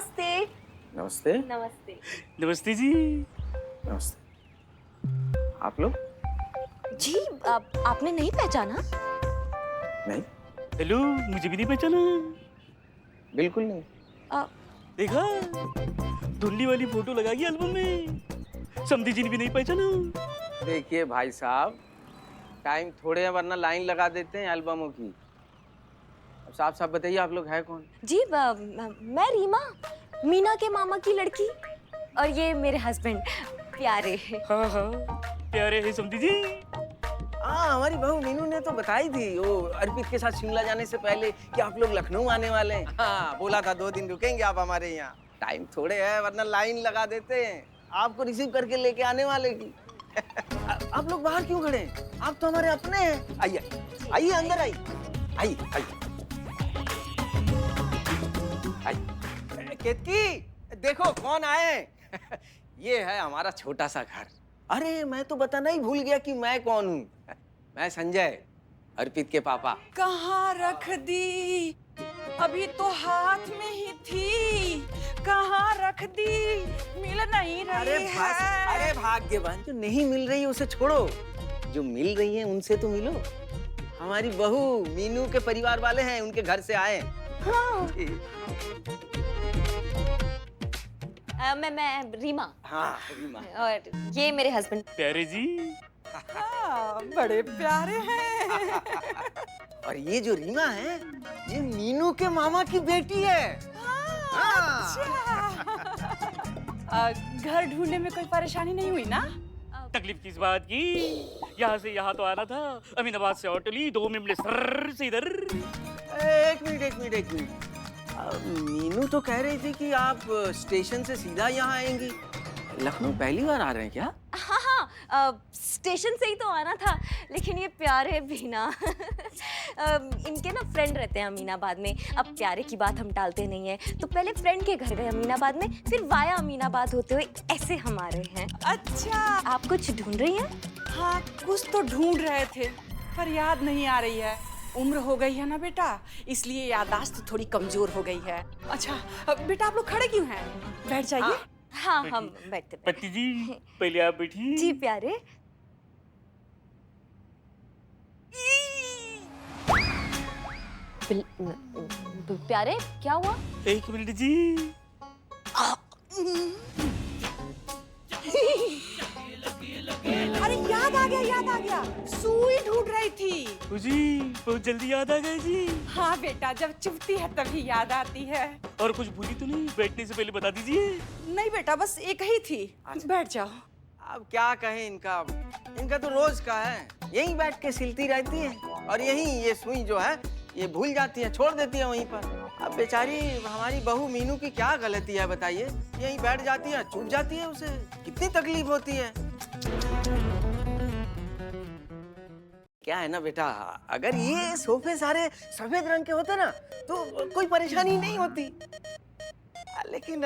नमस्ते। नमस्ते। नमस्ते। नमस्ते जी। नमस्ते। आप लोग? जी आपने नहीं पहचाना? नहीं, हेलो, मुझे भी नहीं पहचाना। बिल्कुल नहीं। अ, देखा, धुंधली वाली फोटो लगाई एल्बम में। समधी जी ने भी नहीं पहचाना। देखिए भाई साहब, टाइम थोड़े है वरना लाइन लगा देते हैं एल्बमों की। अब साफ साफ बताइए आप लोग है कौन? जी मैं रीमा, मीना के मामा की लड़की, और ये मेरे हस्बैंड प्यारे। हाँ हाँ, प्यारे है समधी जी। हाँ, हमारी बहू मीनू ने तो बताई थी वो अर्पित के साथ शिमला जाने से पहले कि आप लोग लखनऊ आने वाले हैं। हाँ, बोला था 2 दिन रुकेंगे आप हमारे यहाँ। टाइम थोड़े है वरना लाइन लगा देते हैं आपको रिसीव करके लेके आने वाले की। आप लोग बाहर क्यों खड़े हैं? आप तो हमारे अपने हैं। आइए आइए, अंदर आइए। आइए आइए आइए। केतकी, देखो कौन आए। ये है हमारा छोटा सा घर। अरे मैं तो बताना ही भूल गया कि मैं कौन हूँ। मैं संजय, अर्पित के पापा। कहाँ रख दी? अभी तो हाथ में ही थी। कहाँ रख दी? मिल नहीं रही है। अरे भाग्यवान, जो नहीं मिल रही है उसे छोड़ो, जो मिल रही है उनसे तो मिलो। हमारी बहू मीनू के परिवार वाले हैं, उनके घर से आए। हाँ। मैं रीमा। हाँ रीमा। और ये मेरे हस्बैंड। प्यारे जी। हाँ, बड़े प्यारे हैं। और ये जो रीमा है, ये मीनू के मामा की बेटी है। घर ढूंढने में कोई परेशानी नहीं हुई ना? तकलीफ किस बात की? यहाँ से यहाँ तो आना था, अमीनाबाद से ऑटो ली, 2 मिनट सर से इधर। एक मिनट। मीनू तो कह रही थी कि आप स्टेशन से सीधा यहाँ आएंगी। लखनऊ पहली बार आ रहे हैं क्या? हाँ, स्टेशन से ही तो आना था, लेकिन ये प्यारे भी ना इनके ना फ्रेंड रहते हैं अमीनाबाद में। अब प्यारे की बात हम टालते नहीं है, तो पहले फ्रेंड के घर गए अमीनाबाद में, फिर वाया अमीनाबाद होते हुए ऐसे हम आ रहे हैं। अच्छा। आप कुछ ढूंढ रही हैं? हाँ, कुछ तो ढूंढ रहे थे, पर याद नहीं आ रही है। उम्र हो गई है ना बेटा, इसलिए याददाश्त थोड़ी कमजोर हो गई है। अच्छा बेटा, आप लोग खड़े क्यों हैं? बैठ जाइए। हाँ हम बैठते। पति जी, पहले आप बैठिए। जी प्यारे। प्यारे क्या हुआ? 1 मिनट जी। अरे याद आ गया, सुई ढूंढ रही थी। जी, बहुत जल्दी याद आ गए जी। हाँ बेटा, जब चुभती है तभी याद आती है। और कुछ भूली तो नहीं? बैठने से पहले बता दीजिए। नहीं बेटा, बस एक ही थी। बैठ जाओ। अब क्या कहें इनका तो रोज का है, यहीं बैठ के सिलती रहती है और यहीं ये सुई जो है ये भूल जाती है, छोड़ देती है वहीं पर। अब बेचारी हमारी बहू मीनू की क्या गलती है बताइए? यहीं बैठ जाती है, चूक जाती है, उसे कितनी तकलीफ होती है। क्या है ना बेटा, अगर ये सोफे सारे सफेद रंग के होते ना तो कोई परेशानी नहीं होती, लेकिन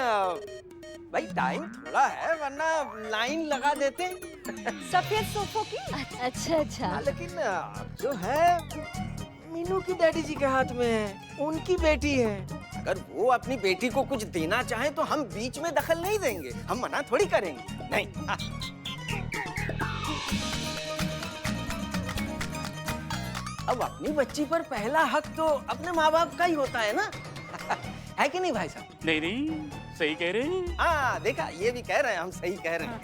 भाई टाइम थोड़ा है वरना लाइन लगा देते। सफेद सोफों की? अच्छा। लेकिन जो है मीनू की डैडी जी के हाथ में है, उनकी बेटी है। अगर वो अपनी बेटी को कुछ देना चाहे तो हम बीच में दखल नहीं देंगे, हम मना थोड़ी करेंगे। नहीं। अब अपनी बच्ची पर पहला हक तो अपने माँ बाप का ही होता है ना। है कि नहीं भाई साहब? नहीं, सही कह रहे हैं। हाँ देखा, ये भी कह रहे हैं हम सही कह रहे हैं।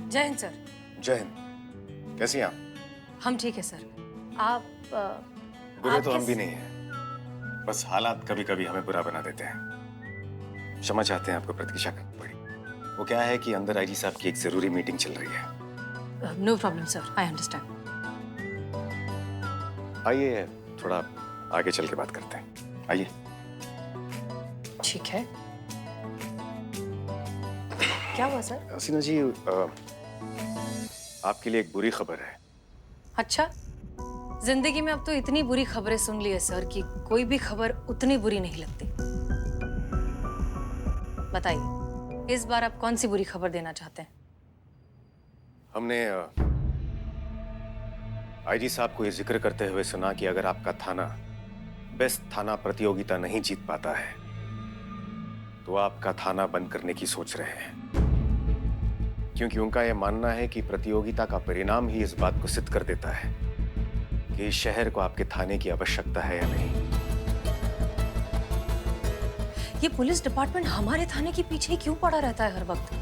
जय हिंद सर। जय हिंद। कैसी हैं आप? हम ठीक है सर। आप बुरे तो हम भी नहीं हैं, बस हालात कभी कभी हमें बुरा बना देते हैं। क्षमा चाहते हैं आपको प्रतीक्षा करनी पड़ी। वो क्या है कि अंदर आईजी साहब की एक जरूरी मीटिंग चल रही है। No problem sir, I understand. आइए थोड़ा आगे चल के बात करते हैं, आइए। ठीक है। क्या हुआ सर? हसीना जी, आपके लिए एक बुरी खबर है। अच्छा, जिंदगी में अब तो इतनी बुरी खबरें सुन ली है सर कि कोई भी खबर उतनी बुरी नहीं लगती। बताइए। इस बार आप कौन सी बुरी खबर देना चाहते हैं? हमने आईजी साहब को ये जिक्र करते हुए सुना कि अगर आपका थाना बेस्ट थाना प्रतियोगिता नहीं जीत पाता है तो आपका थाना बंद करने की सोच रहे हैं, क्योंकि उनका यह मानना है कि प्रतियोगिता का परिणाम ही इस बात को सिद्ध कर देता है कि इस शहर को आपके थाने की आवश्यकता है या नहीं। ये पुलिस डिपार्टमेंट हमारे थाने के पीछे क्यों पड़ा रहता है हर वक्त?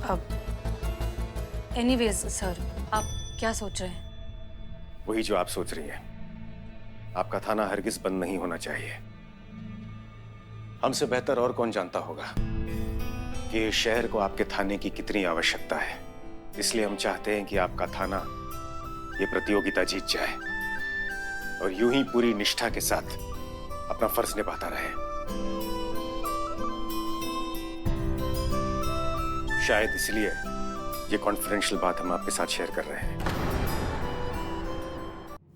अब एनीवेज सर, आप क्या सोच रहे हैं? वही जो आप सोच रही हैं। आपका थाना हरगिज बंद नहीं होना चाहिए। हमसे बेहतर और कौन जानता होगा कि इस शहर को आपके थाने की कितनी आवश्यकता है। इसलिए हम चाहते हैं कि आपका थाना ये प्रतियोगिता जीत जाए और यूं ही पूरी निष्ठा के साथ अपना फर्ज निभाता रहे। शायद इसलिए ये कॉन्फिडेंशियल बात हम आपके साथ शेयर कर रहे हैं।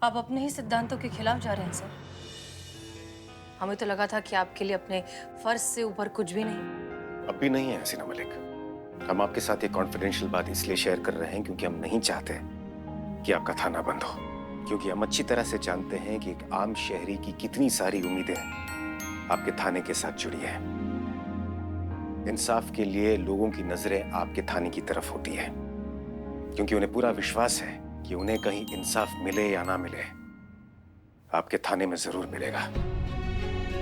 आप अपने ही सिद्धांतों के खिलाफ जा रहे हैं सर। हमें तो लगा था कि आपके लिए अपने फर्ज से ऊपर कुछ भी नहीं। अब भी नहीं है हसीना मलिक। हम आपके साथ ये कॉन्फिडेंशियल बात इसलिए शेयर कर रहे हैं क्योंकि हम नहीं चाहते कि आपका थाना बंद हो, क्योंकि हम अच्छी तरह से जानते हैं कि एक आम शहरी की कितनी सारी उम्मीदें आपके थाने के साथ जुड़ी हैं। इंसाफ के लिए लोगों की नजरें आपके थाने की तरफ होती है, क्योंकि उन्हें पूरा विश्वास है कि उन्हें कहीं इंसाफ मिले या ना मिले, आपके थाने में जरूर मिलेगा।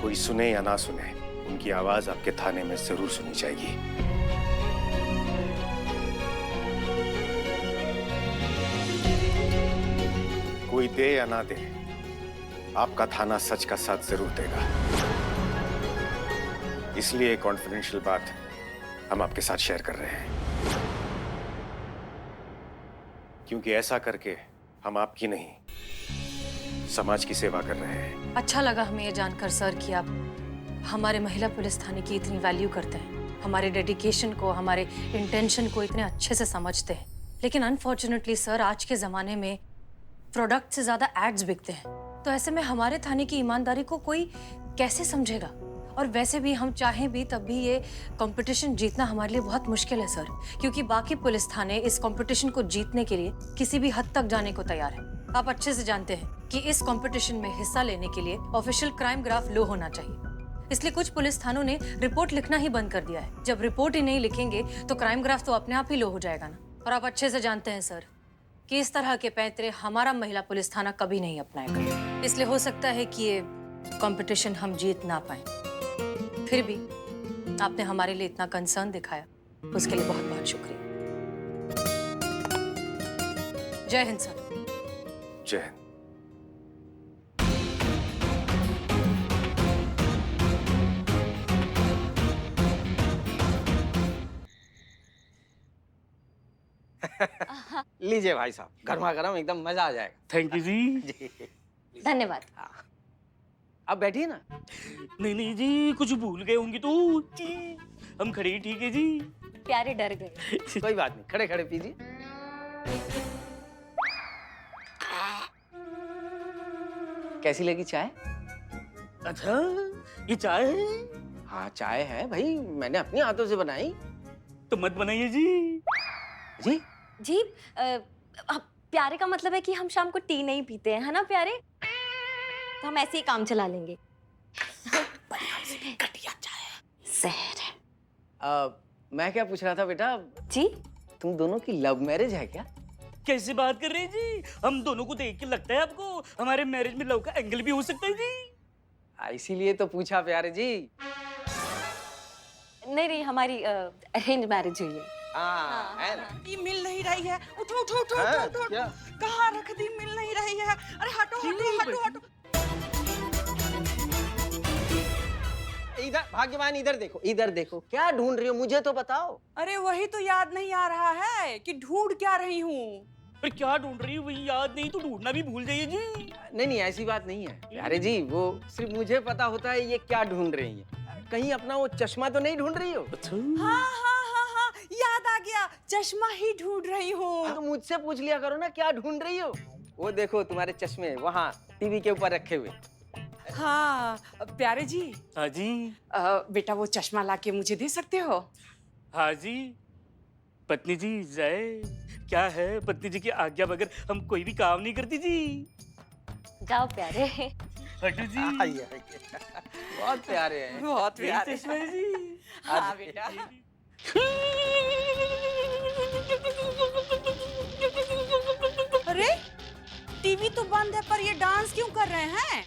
कोई सुने या ना सुने, उनकी आवाज आपके थाने में जरूर सुनी जाएगी। कोई दे या ना दे, आपका थाना सच का साथ जरूर देगा। इसलिए कॉन्फिडेंशियल बात हम आपके साथ शेयर कर रहे हैं, क्योंकि ऐसा करके हम आपकी नहीं समाज की सेवा कर रहे हैं। अच्छा लगा हमें ये जानकर सर कि आप हमारे महिला पुलिस थाने की इतनी वैल्यू करते हैं, हमारे डेडिकेशन को, हमारे इंटेंशन को इतने अच्छे से समझते हैं। लेकिन अनफॉर्चुनेटली सर, आज के ज़माने में प्रोडक्ट से ज़्यादा एड्स बिकते हैं, तो ऐसे में हमारे थाने की ईमानदारी को कोई कैसे समझेगा? और वैसे भी हम चाहें भी तब भी ये कंपटीशन जीतना हमारे लिए बहुत मुश्किल है सर, क्योंकि बाकी पुलिस थाने इस कंपटीशन को जीतने के लिए किसी भी हद तक जाने को तैयार है। आप अच्छे से जानते हैं कि इस कंपटीशन में हिस्सा लेने के लिए ऑफिशियल क्राइम ग्राफ लो होना चाहिए। इसलिए कुछ पुलिस थानों ने रिपोर्ट लिखना ही बंद कर दिया है। जब रिपोर्ट ही नहीं लिखेंगे तो क्राइम ग्राफ तो अपने आप ही लो हो जाएगा ना। और आप अच्छे से जानते हैं सर कि इस तरह के पैंतरे हमारा महिला पुलिस थाना कभी नहीं अपनाएगा। इसलिए हो सकता है कि ये कंपटीशन हम जीत ना पाए। फिर भी आपने हमारे लिए इतना कंसर्न दिखाया, उसके लिए बहुत बहुत शुक्रिया। जय हिंद सर। जय हिंद। लीजिए भाई साहब, गर्मा गर्म एकदम मजा आ जाएगा। थैंक यू जी। जी धन्यवाद। अब बैठिए ना। नहीं नहीं जी, कुछ भूल गए होंगे तो जी। हम खड़े ही ठीक है जी। प्यारे डर गए। कोई बात नहीं, खड़े खड़े पीजिए। कैसी लगी चाय? अच्छा, ये चाय है? हाँ चाय है भाई, मैंने अपने हाथों से बनाई। तो मत बनाइए जी। जी जी प्यारे का मतलब है कि हम शाम को टी नहीं पीते हैं, है ना प्यारे? तो हम ऐसे ही काम चला लेंगे। जहर है। मैं क्या पूछ रहा था बेटा, जी तुम दोनों की लव मैरिज है क्या? कैसे बात कर रहे हैं जी? हम दोनों को देख के लगता है आपको हमारे मैरिज में लव का एंगल भी हो सकता है जी? इसीलिए तो पूछा प्यारे जी। नहीं नहीं, हमारी अरेंज मैरिज हुई है। हाँ है ना? ये मिल नहीं रही है। उठो उठो उठो हाँ, उठो उठो। क्या? कहाँ रख दी? मिल नहीं रही है। अरे हटो हटो हटो हटो। इधर भाग्यवान, इधर देखो, इधर देखो, क्या ढूंढ रही हो? मुझे तो बताओ। अरे वही तो याद नहीं आ रहा है कि ढूंढ क्या रही हूँ। पर क्या ढूंढ रही है वही याद नहीं तो ढूंढना भी भूल जाइए जी। नहीं नहीं, ऐसी बात नहीं है प्यारे जी, वो सिर्फ मुझे पता होता है ये क्या ढूंढ रही है। कहीं अपना वो चश्मा तो नहीं ढूंढ रही हो? अच्छा। हाँ हाँ हाँ हाँ, याद आ गया, चश्मा ही ढूंढ रही हूँ। तो मुझसे पूछ लिया करो ना क्या ढूंढ रही हो। वो देखो तुम्हारे चश्मे वहाँ टीवी के ऊपर रखे हुए। हाँ प्यारे जी, हाँ जी। बेटा वो चश्मा लाके मुझे दे सकते हो? हाँ जी। पत्नी जी जाए, क्या है पत्नी जी की आज्ञा बगैर हम कोई भी काम नहीं करती जी। जाओ प्यारे। हटू जी। आइए, आइए। बहुत प्यारे हैं। बहुत यही प्यारे। चश्मा है जी। हाँ बेटा। अरे टीवी तो बंद है पर ये डांस क्यों कर रहे हैं?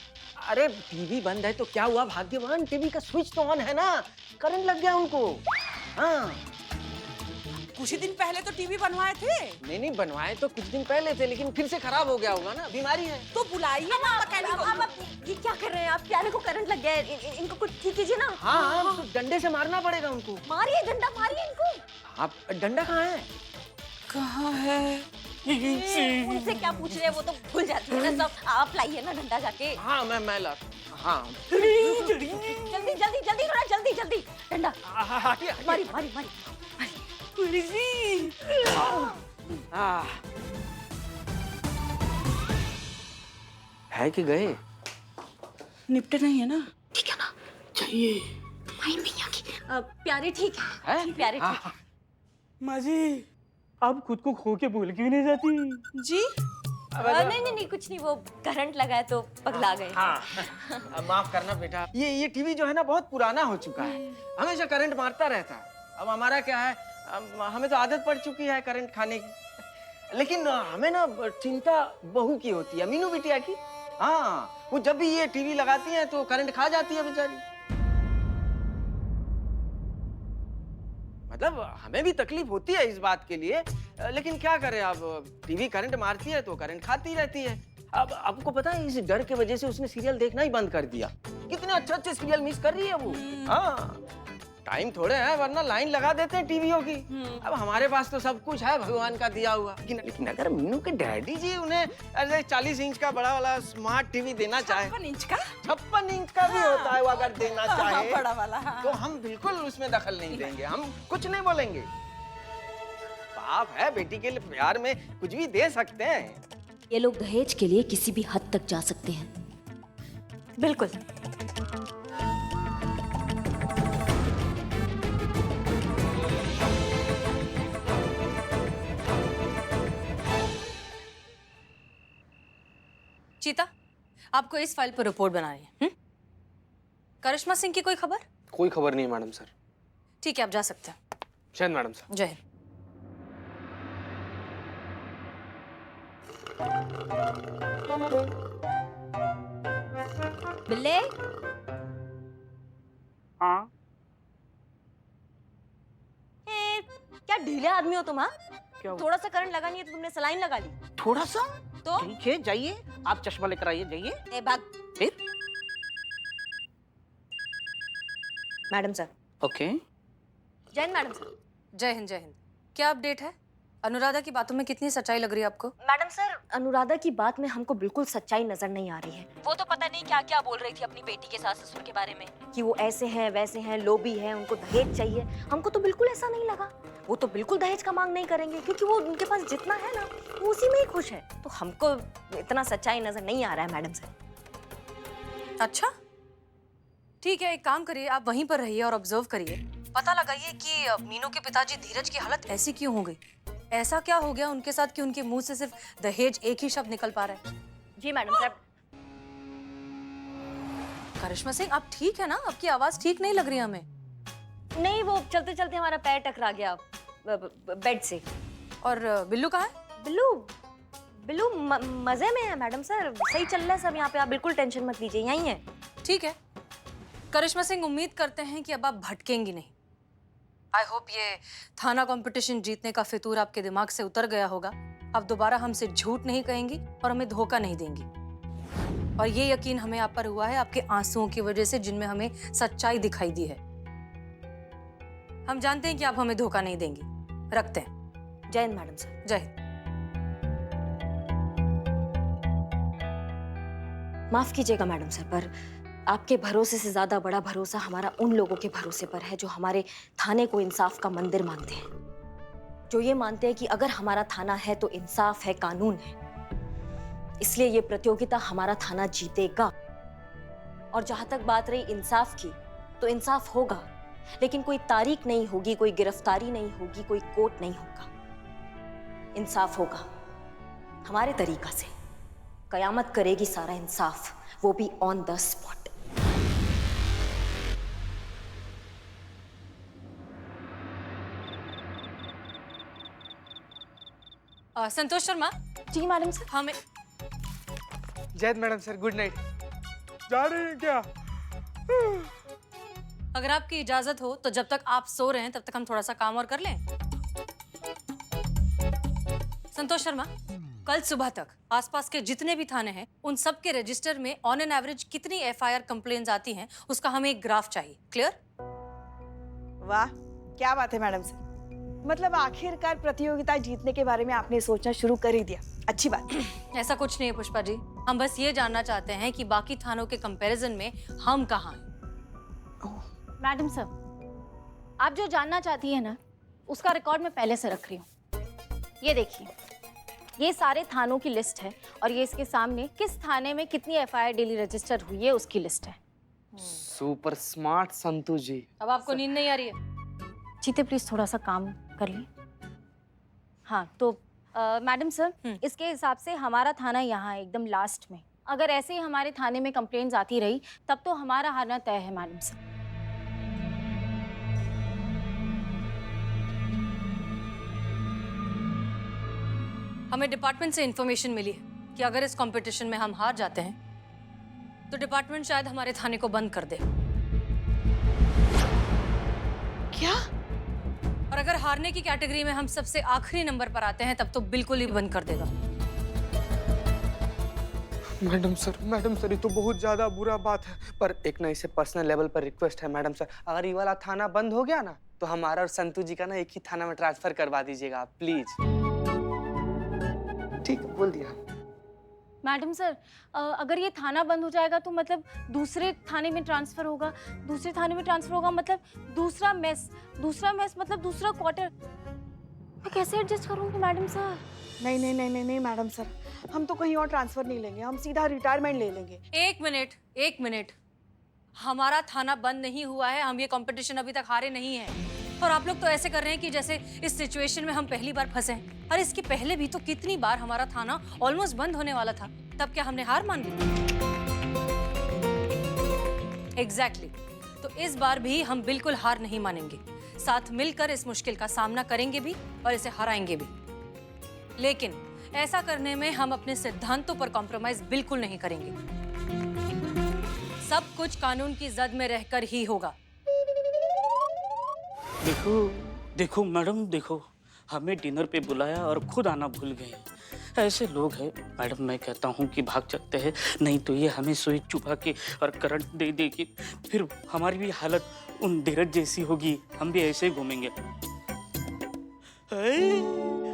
अरे टीवी बंद है तो क्या हुआ भाग्यवान, टीवी का स्विच तो ऑन है ना, करंट लग गया उनको। हाँ कुछ ही दिन पहले तो टीवी बनवाए थे। नहीं बनवाए तो कुछ दिन पहले थे, लेकिन फिर से खराब हो गया होगा ना, बीमारी है। तो बुलाइए ना मैकेनिक को। अब ये क्या कर रहे हैं आप? प्यारे को करंट लग गया है, इनको कुछ ठीक कीजिए ना। हाँ तो डंडे से मारना पड़ेगा उनको। मारिए डंडा, मारिए इनको। आप डंडा कहाँ है? कहाँ है? उनसे क्या पूछ रहे हैं, वो तो भूल जाती है ना सब। आप लाइए ना डंडा जाके। हाँ मैं ला। हाँ जल्दी जल्दी जल्दी, थोड़ा जल्दी जल्दी डंडा। मारी मारी मारी। है कि गए? निपटे नहीं है ना? ठीक है ना? चाहिए माई मैया की। प्यारे ठीक है? है? प्यारे ठीक है। हाँ। माँ जी, आप खुद को खो के भूल क्यों नहीं जाती? जी नहीं कुछ नहीं, वो करंट लगा है तो पगला गए। हाँ माफ करना बेटा, ये टीवी जो है ना बहुत पुराना हो चुका है, हमेशा करंट मारता रहता है। अब हमारा क्या है, हमें तो आदत पड़ चुकी है करंट खाने की, लेकिन हमें ना चिंता बहू की होती है, मीनू बिटिया की। हाँ वो जब भी ये टीवी लगाती है तो करंट खा जाती है बेचारी। मतलब हमें भी तकलीफ होती है इस बात के लिए, लेकिन क्या करें, अब टीवी करंट मारती है तो करंट खाती रहती है। अब आपको पता है इस डर के वजह से उसने सीरियल देखना ही बंद कर दिया। कितने अच्छे सीरियल मिस कर रही है वो। हाँ टाइम थोड़े है, वरना लाइन लगा देते हैं टीवियों की। अब हमारे पास तो सब कुछ है भगवान का दिया हुआ, लेकिन अगर मीनू के डैडी जी उन्हें ऐसे 40 इंच का बड़ा वाला स्मार्ट टीवी देना चाहे, 56 इंच का? 56 इंच का भी होता है वो, अगर देना चाहे बड़ा वाला। हाँ। तो हम बिल्कुल उसमें दखल नहीं देंगे, हम कुछ नहीं बोलेंगे। बाप है, बेटी के लिए प्यार में कुछ भी दे सकते हैं। ये लोग दहेज के लिए किसी भी हद तक जा सकते हैं। बिल्कुल। चीता, आपको इस फाइल पर रिपोर्ट बनानी है। करिश्मा सिंह की कोई खबर? कोई खबर नहीं है मैडम सर। ठीक है, आप जा सकते हैं। जय हिंद मैडम सर। जय हिंद। बिल्ले, हाँ क्या ढीले आदमी हो तुम? हाँ क्या हुआ? थोड़ा सा करंट लगा नहीं है तो तुमने सलाइन लगा ली। थोड़ा सा तो ठीक है, जाइए आप चश्मा लेकर आइए, जाइए। ए भाग। फिर मैडम सर। ओके। जय हिंद मैडम सर। जय हिंद जय हिंद। क्या अपडेट है? अनुराधा की बातों में कितनी सच्चाई लग रही है आपको? मैडम सर, अनुराधा की बात में हमको बिल्कुल सच्चाई नजर नहीं आ रही है। वो तो पता नहीं क्या क्या बोल रही थी अपनी बेटी के सास ससुर के बारे में, कि वो ऐसे हैं वैसे हैं, लोभी हैं, उनको दहेज चाहिए। हमको तो बिल्कुल ऐसा नहीं लगा। वो तो बिल्कुल दहेज का मांग नहीं करेंगे, क्योंकि वो उनके पास जितना है ना वो उसी में ही खुश है। तो हमको इतना सच्चाई नजर नहीं आ रहा है मैडम सर। अच्छा ठीक है, एक काम करिए, आप वहीं पर रहिए और ऑब्जर्व करिए। पता लगाइए कि मीनू के पिताजी धीरज की हालत ऐसी क्यों हो गई। ऐसा क्या हो गया उनके साथ कि उनके मुंह से सिर्फ दहेज एक ही शब्द निकल पा रहा है। जी मैडम सर। करिश्मा सिंह, आप ठीक है ना? आपकी आवाज ठीक नहीं लग रही हमें। नहीं, वो चलते चलते हमारा पैर टकरा गया बेड से। और बिल्लू कहाँ है? बिल्लू बिल्लू मजे में है मैडम सर, सही चल रहा है सब यहाँ पे, आप बिल्कुल टेंशन मत लीजिए, यहीं है। ठीक है करिश्मा सिंह, उम्मीद करते हैं कि अब आप भटकेंगी नहीं। आई होप ये थाना कंपटीशन जीतने का फितूर आपके दिमाग से उतर गया होगा। आप दोबारा हमसे झूठ नहीं कहेंगी और हमें धोखा नहीं देंगी। और ये यकीन हमें आप पर हुआ है आपके आंसुओं की वजह से, जिनमें हमें सच्चाई दिखाई दी है। हम जानते हैं कि आप हमें धोखा नहीं देंगी। रखते हैं। जय हिंद मैडम सर। जय हिंद। माफ कीजिएगा मैडम सर, पर आपके भरोसे से ज्यादा बड़ा भरोसा हमारा उन लोगों के भरोसे पर है जो हमारे थाने को इंसाफ का मंदिर मानते हैं, जो ये मानते हैं कि अगर हमारा थाना है तो इंसाफ है, कानून है। इसलिए ये प्रतियोगिता हमारा थाना जीतेगा। और जहां तक बात रही इंसाफ की, तो इंसाफ होगा, लेकिन कोई तारीख नहीं होगी, कोई गिरफ्तारी नहीं होगी, कोई कोर्ट नहीं होगा। इंसाफ होगा हमारे तरीका से। कयामत करेगी सारा इंसाफ, वो भी on the spot. Santosh Sharma, ji madam sir. हमें Zaid madam sir, good night. जा रहे हैं क्या? अगर आपकी इजाजत हो तो जब तक आप सो रहे हैं तब तक हम थोड़ा सा काम और कर लें। संतोष शर्मा, कल सुबह तक आसपास के जितने भी थाने हैं उन सब के रजिस्टर में ऑन एन एवरेज कितनी एफआईआर कंप्लेंट्स आती हैं उसका हमें एक ग्राफ चाहिए। क्लियर? वाह, क्या बात है मैडम सर। मतलब आखिरकार प्रतियोगिता जीतने के बारे में आपने सोचना शुरू कर ही दिया। अच्छी बात है। ऐसा कुछ नहीं है पुष्पा जी, हम बस ये जानना चाहते हैं कि बाकी थानों के कंपैरिजन में हम कहाँ हैं। मैडम सर, आप जो जानना चाहती है ना, उसका रिकॉर्ड मैं पहले से रख रही हूँ। ये देखिए, ये सारे थानों की लिस्ट है और ये इसके सामने किस थाने में कितनी एफआईआर डेली रजिस्टर हुई है उसकी लिस्ट है। सुपर स्मार्ट संतु जी। अब आपको नींद नहीं आ रही है? चीते प्लीज थोड़ा सा काम कर ली। हाँ तो मैडम सर, इसके हिसाब से हमारा थाना यहाँ है एकदम लास्ट में। अगर ऐसे ही हमारे थाने में कंप्लेंट्स आती रही तब तो हमारा हारना तय है मैडम सर। हमें डिपार्टमेंट से इंफॉर्मेशन मिली है कि अगर इस कंपटीशन में हम हार जाते हैं तो डिपार्टमेंट शायद हमारे थाने को बंद कर दे। क्या? और अगर हारने की कैटेगरी में हम सबसे आखिरी नंबर पर आते हैं तब तो बिल्कुल ही बंद कर देगा। मैडम सर, ये तो बहुत ज्यादा बुरा बात है। पर एक ना इसे पर्सनल लेवल पर रिक्वेस्ट है मैडम सर, अगर ये वाला थाना बंद हो गया ना तो हमारा और संतु जी का ना एक ही थाना में ट्रांसफर करवा दीजिएगा आप, प्लीज। ठीक है, बोल दिया। मैडम सर, अगर ये थाना बंद हो जाएगा तो मतलब दूसरे थाने में ट्रांसफर होगा, दूसरे थाने में ट्रांसफर होगा मतलब दूसरा मेस मतलब दूसरा क्वार्टर। मैं कैसे एडजस्ट करूंगी मैडम सर? नहीं मैडम सर, हम तो कहीं और ट्रांसफर नहीं लेंगे, हम सीधा रिटायरमेंट ले लेंगे। एक मिनट, हमारा थाना बंद नहीं हुआ है, हम ये कंपटीशन अभी तक हारे नहीं हैं। और आप लोग तो ऐसे कर रहे हैं कि जैसे इस सिचुएशन में हम पहली बार फंसे हैं। और इसके पहले भी तो कितनी बार हमारा थाना ऑलमोस्ट बंद होने वाला था, तब क्या हमने हार मान ली? एग्जैक्टली। तो इस बार भी हम बिल्कुल हार नहीं मानेंगे, साथ मिलकर इस मुश्किल का सामना करेंगे भी और इसे हराएंगे भी। लेकिन ऐसा करने में हम अपने सिद्धांतों पर कॉम्प्रोमाइज बिल्कुल नहीं करेंगे। सब कुछ कानून की जद में रहकर ही होगा। देखो मैडम, देखो, हमें डिनर पे बुलाया और खुद आना भूल गए। ऐसे लोग हैं मैडम, मैं कहता हूँ कि भाग सकते हैं, नहीं तो ये हमें सुई चुभा के और करंट दे दे के फिर हमारी भी हालत उन धीरज जैसी होगी, हम भी ऐसे ही घूमेंगे।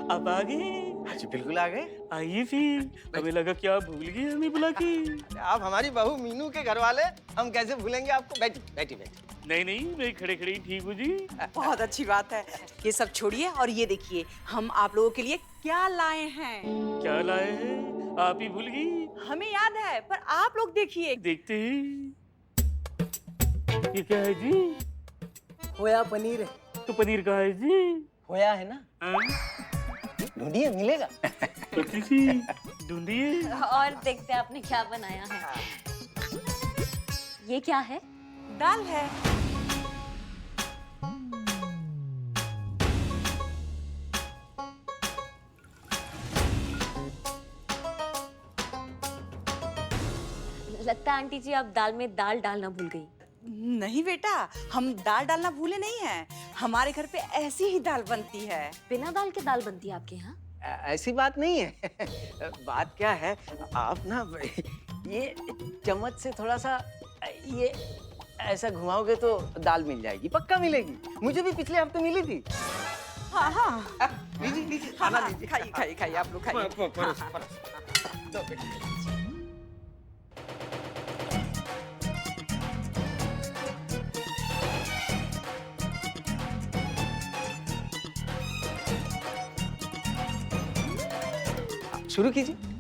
अब आ गए? जी बिल्कुल आ गए। आइए फिर, हमें लगा कि आप भूल गए हमें बुला के। आप हमारी बहू मीनू के घर वाले, हम कैसे भूलेंगे आपको। बैठी। नहीं, मैं खड़े ठीक हूँ जी। बहुत अच्छी बात है। ये सब छोड़िए और ये देखिए हम आप लोगों के लिए क्या लाए हैं। क्या लाए हैं? आप ही भूल गई? हमें याद है पर आप लोग देखिए। देखते हैं। ये क्या है जी? खोया पनीर है। तो पनीर कहाँ है जी? खोया है ना, ढूंढिए मिलेगा। ढूंढिए। और देखते हैं आपने क्या बनाया है। ये क्या है? दाल है। लगता है आंटी जी आप दाल में दाल डालना भूल गई। नहीं बेटा, हम दाल डालना भूले नहीं हैं। हमारे घर पे ऐसी ही दाल बनती है। बिना दाल के दाल बनती है आपके यहाँ? ऐसी बात नहीं है। बात क्या है, आप ना ये चम्मच से थोड़ा सा ये ऐसा घुमाओगे तो दाल मिल जाएगी, पक्का मिलेगी। मुझे भी पिछले हफ्ते मिली थी। हाँ। लीजिए हाँ, खाना लीजिए। खाइए आप लोग खाइए। शुरू कीजिए।